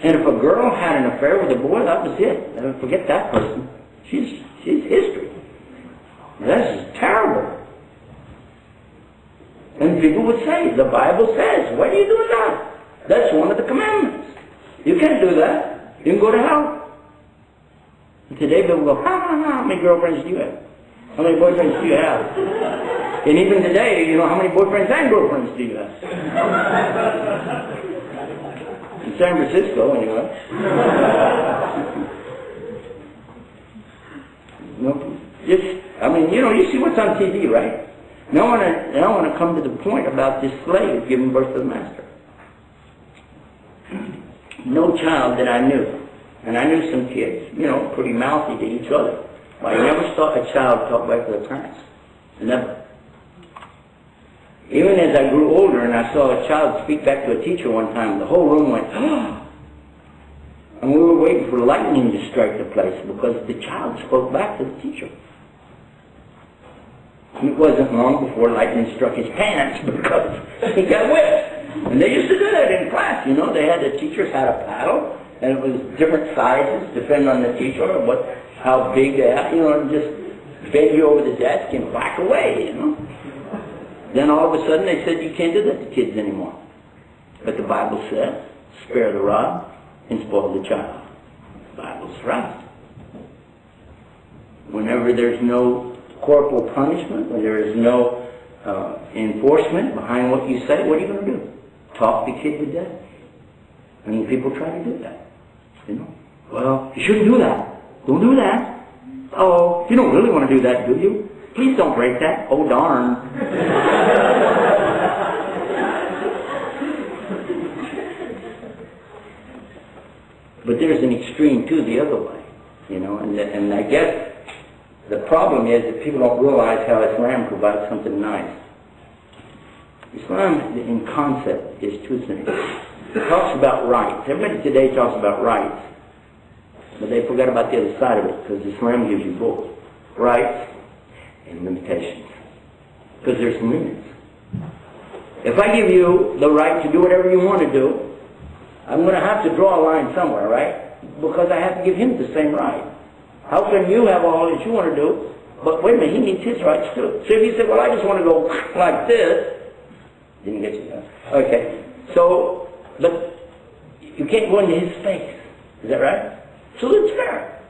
And if a girl had an affair with a boy, that was it. Forget that person. She's history. This is terrible. And people would say, the Bible says, why are you doing that? That's one of the commandments. You can't do that. You can go to hell. And today people go, how many girlfriends do you have? How many boyfriends do you have? And even today, how many boyfriends and girlfriends do you have? In San Francisco, anyway. You see what's on TV, right? Now I want to come to the point about this slave giving birth to the master. no child that I knew, and I knew some kids, you know, pretty mouthy to each other, but I never saw a child talk back to their parents. Never. Even as I grew older and I saw a child speak back to a teacher one time, the whole room went, oh! And we were waiting for lightning to strike the place because the child spoke back to the teacher. It wasn't long before lightning struck his pants because he got whipped. And they used to do that in class, you know. They had, the teachers had a paddle, and it was different sizes, depending on the teacher, how big they had, you know, and just bend you over the desk and whack away, you know. Then all of a sudden they said you can't do that to kids anymore. But the Bible says, spare the rod and spoil the child. The Bible's right. Whenever there's no corporal punishment, when there is no enforcement behind what you say, what are you going to do? Talk the kid to death? And people try to do that. You know? Well, you shouldn't do that. Don't do that. Oh, you don't really want to do that, do you? Please don't break that. Oh, darn. But there's an extreme, too, the other way. You know, and I guess the problem is that people don't realize how Islam provides something nice. Islam, in concept, is two things. It talks about rights. Everybody today talks about rights. But they forgot about the other side of it, because Islam gives you both rights and limitations. Because there's limits. If I give you the right to do whatever you want to do, I'm going to have to draw a line somewhere, right? Because I have to give him the same right. How can you have all that you want to do, but wait a minute, he needs his rights too. So if you say, well, I just want to go like this, didn't get you that. Okay. So, but you can't go into his space. Is that right? So it's fair.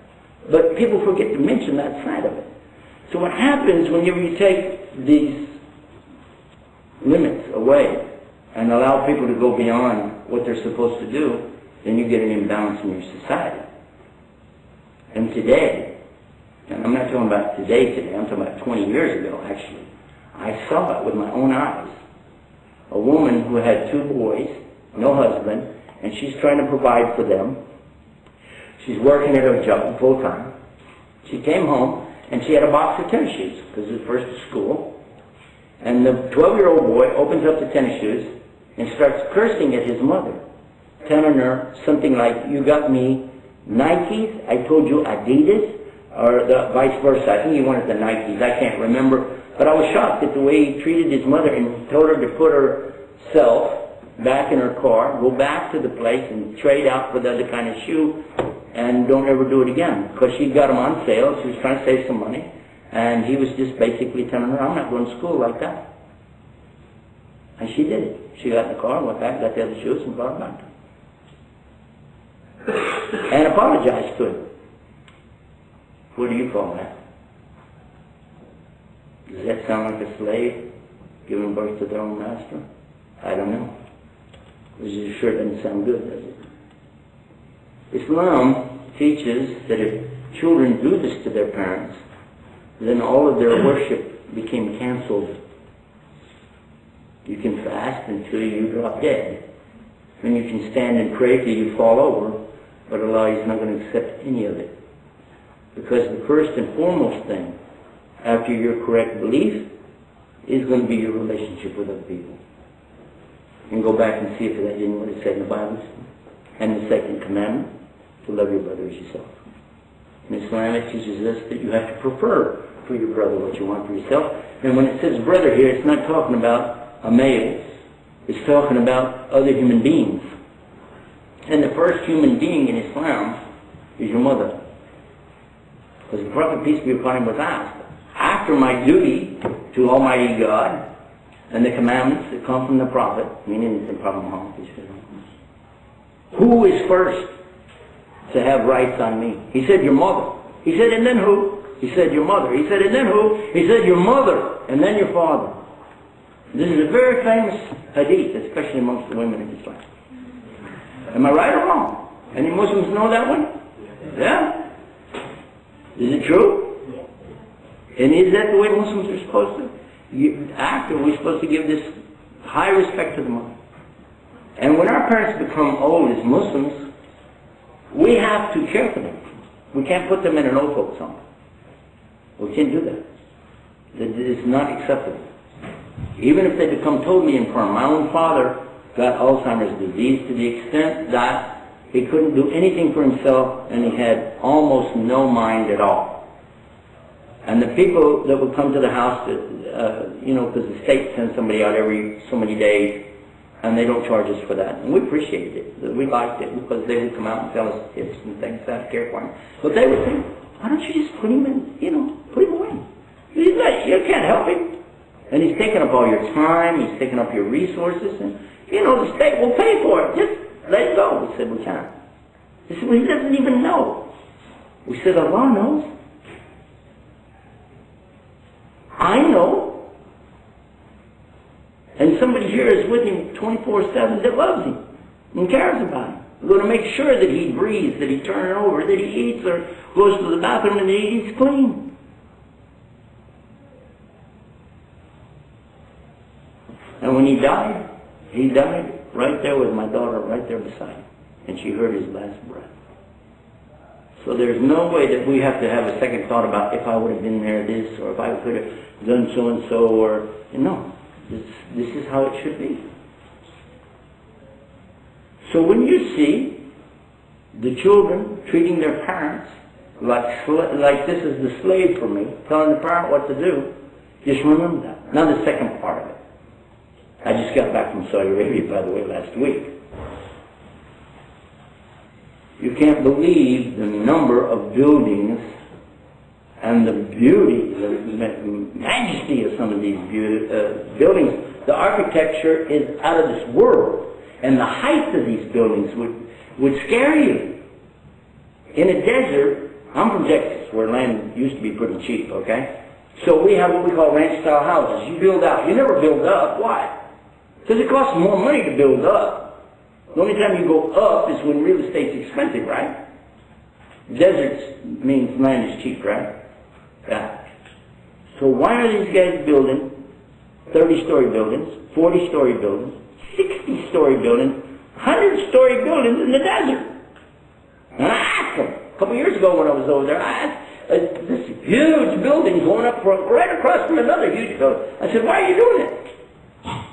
But people forget to mention that side of it. So what happens whenever you take these limits away and allow people to go beyond what they're supposed to do, then you get an imbalance in your society. And today, and I'm not talking about today, I'm talking about 20 years ago actually, I saw it with my own eyes. A woman who had 2 boys, no husband, and she's trying to provide for them. She's working at her job full time. She came home and she had a box of tennis shoes because it was first to school. And the 12-year-old boy opens up the tennis shoes and starts cursing at his mother, telling her something like, you got me Nikes, I told you Adidas, or the vice versa. I think he wanted the Nikes, I can't remember. But I was shocked at the way he treated his mother and told her to put herself back in her car, go back to the place and trade out for the other kind of shoe, and don't ever do it again. Because she got them on sale, she was trying to save some money, and he was just basically telling her, I'm not going to school like that. And she did it. She got in the car, went back, got the other shoes, and brought them back. And apologized to him. What do you call that? Does that sound like a slave giving birth to their own master? I don't know. It sure doesn't sound good, does it? Islam teaches that if children do this to their parents, then all of their worship became canceled. You can fast until you drop dead. And you can stand and pray till you fall over, but Allah is not going to accept any of it. Because the first and foremost thing after your correct belief is going to be your relationship with other people. And go back and see if that isn't what it said in the Bible. And the second commandment, to love your brother as yourself. In Islam it teaches us that you have to prefer for your brother what you want for yourself. And when it says brother here, it's not talking about a male. It's talking about other human beings. And the first human being in Islam is your mother. Because the Prophet, peace be upon him, was asked, after my duty to Almighty God and the commandments that come from the Prophet, meaning the Prophet Muhammad, peace be upon him, who is first to have rights on me? He said, your mother. He said, and then who? He said, your mother. He said, and then who? He said, your mother, and then your father. This is a very famous hadith, especially amongst the women in Islam. Am I right or wrong? Any Muslims know that one? Yeah? Is it true? And is that the way Muslims are supposed to act? Or are we supposed to give this high respect to the mother? And when our parents become old as Muslims, we have to care for them. We can't put them in an old folks home. We can't do that. That is not acceptable. Even if they become totally infirm. My own father got Alzheimer's disease to the extent that he couldn't do anything for himself, and he had almost no mind at all. And the people that would come to the house, because the state sends somebody out every so many days, and they don't charge us for that. And we appreciated it. We liked it because they would come out and tell us tips and things that care for him. But they would think, why don't you just put him in, put him away? You can't help him. And he's taking up all your time, he's taking up your resources, and, the state will pay for it. Just let it go. We said, we can't. He said, well, he doesn't even know. We said, Allah knows. I know. And somebody here is with him 24/7 that loves him and cares about him. We're going to make sure that he breathes, that he turns over, that he eats or goes to the bathroom and that he eats clean. And when he died right there with my daughter right there beside him. And she heard his last breath. So there's no way that we have to have a second thought about if I would have been there this, or if I could have done so and so, or no. This is how it should be. So when you see the children treating their parents like this is the slave for me, telling the parent what to do, just remember that. Now the second part of it. I just got back from Saudi Arabia, by the way, last week. You can't believe the number of buildings and the beauty, the majesty of some of these buildings. The architecture is out of this world. And the height of these buildings would scare you. In a desert, I'm from Texas, where land used to be pretty cheap, okay? So we have what we call ranch-style houses. You build out. You never build up. Why? Because it costs more money to build up. The only time you go up is when real estate's expensive, right? Deserts means land is cheap, right? Yeah. So why are these guys building 30-story buildings, 40-story buildings, 60-story buildings, 100-story buildings in the desert? And I asked them, a couple years ago when I was over there, I asked, this huge building going up right across from another huge building. I said, why are you doing it?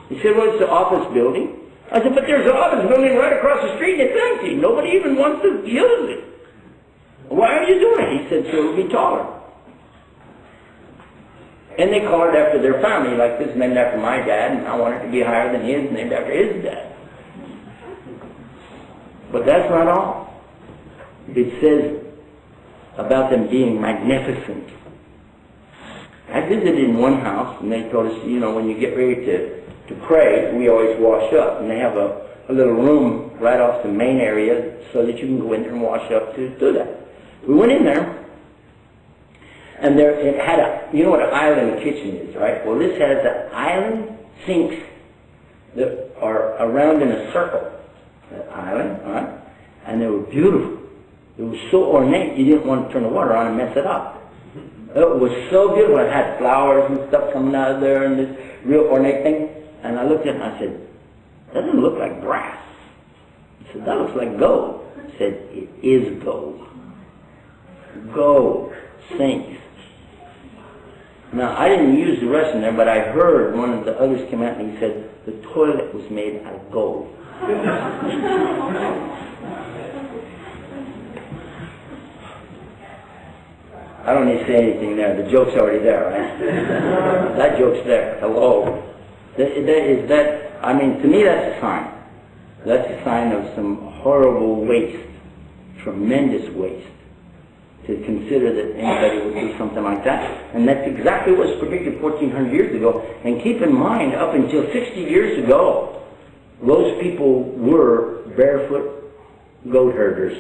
He said, well, it's an office building. I said, but there's an office building right across the street and it's empty. Nobody even wants to use it. Why are you doing it? He said, so it'll be taller. And they call it after their family, like this is named after my dad, and I want it to be higher than his, named after his dad. But that's not all. It says about them being magnificent. I visited in one house, and they told us, when you get ready to pray, we always wash up. And they have a little room right off the main area so that you can go in there and wash up to do that. We went in there, and it had you know what an island kitchen is, right? Well, this has an island sinks that are around in a circle. That island, right? And they were beautiful. It was so ornate, you didn't want to turn the water on and mess it up. It was so beautiful. It had flowers and stuff coming out of there and this real ornate thing. And I looked at it and I said, that doesn't look like brass. He said, that looks like gold. I said, it is gold. Gold sinks. Now, I didn't use the restroom there, but I heard one of the others come out and he said, the toilet was made out of gold. I don't need to say anything there. The joke's already there, right? That joke's there. Hello. To me, that's a sign. That's a sign of some horrible waste, tremendous waste, to consider that anybody would do something like that. And that's exactly what was predicted 1,400 years ago. And keep in mind, up until 60 years ago, those people were barefoot goat herders.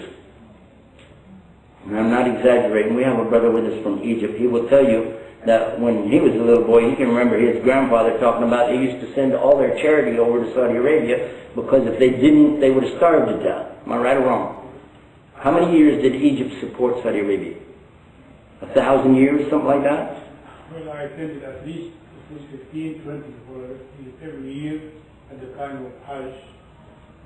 And I'm not exaggerating. We have a brother with us from Egypt. He will tell you that when he was a little boy, he can remember his grandfather talking about they used to send all their charity over to Saudi Arabia because if they didn't, they would have starved to death. Am I right or wrong? How many years did Egypt support Saudi Arabia? 1,000 years, something like that? Well, I attended at least 15, 20 for every year at the time of Hajj.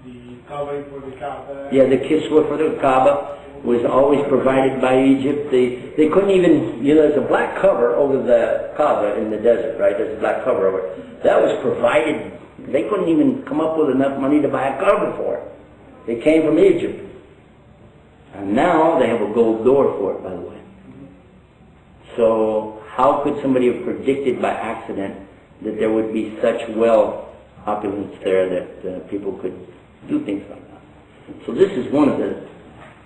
the covering for the Kaaba. Yeah, the kiswa for the Kaaba was always provided by Egypt. They couldn't even, there's a black cover over the Kaaba in the desert, right? There's a black cover over it. That was provided. They couldn't even come up with enough money to buy a cover for it. It came from Egypt. And now they have a gold door for it, by the way. So how could somebody have predicted by accident that there would be such wealth, opulence there that people could do things like that? So this is one of the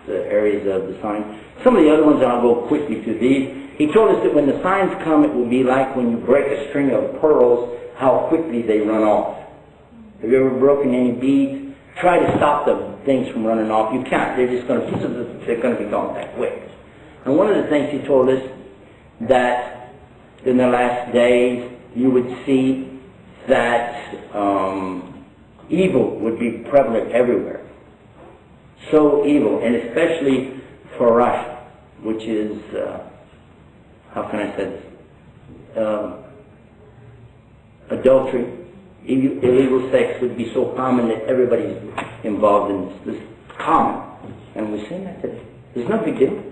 areas of the sign. Some of the other ones, I'll go quickly through these. He told us that when the signs come, it will be like when you break a string of pearls, how quickly they run off. Have you ever broken any beads? Try to stop the things from running off. You can't. They're just going to be gone that quick. And one of the things he told us, that in the last days you would see that evil would be prevalent everywhere. So evil, and especially for Russia, which is, how can I say this? Adultery, illegal sex would be so common that everybody's involved in this. This is common. And we're seeing that today. There's no big deal.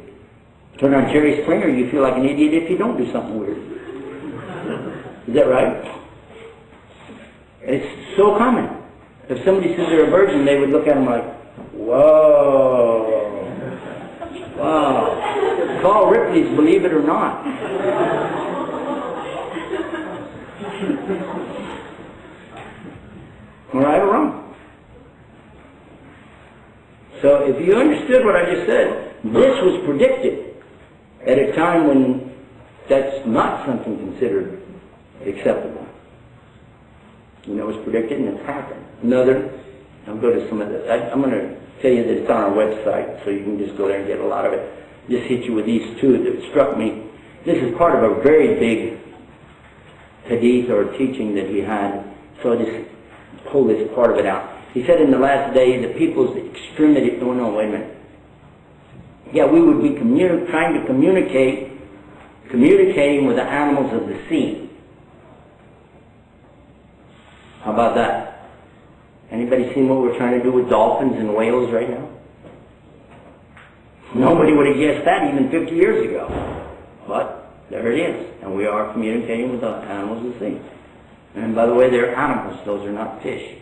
Turn on Jerry Springer, you feel like an idiot if you don't do something weird. Is that right? It's so common. If somebody says they're a virgin, they would look at them like, whoa, wow. Paul Ripley's Believe It or Not. Am I right or wrong? So if you understood what I just said, this was predicted at a time when that's not something considered acceptable. It was predicted and it's happened. Another, I'll go to some of the, I'm going to tell you that it's on our website, so you can just go there and get a lot of it. Just hit you with these two that struck me. This is part of a very big hadith or teaching that he had, so I just pull this part of it out. He said in the last days, the people's extremity, oh no, wait a minute. Yeah, we would be trying to communicating with the animals of the sea. How about that? Anybody seen what we're trying to do with dolphins and whales right now? Nobody would have guessed that even 50 years ago. But there it is. And we are communicating with the animals of the sea. And by the way, they're animals. Those are not fish.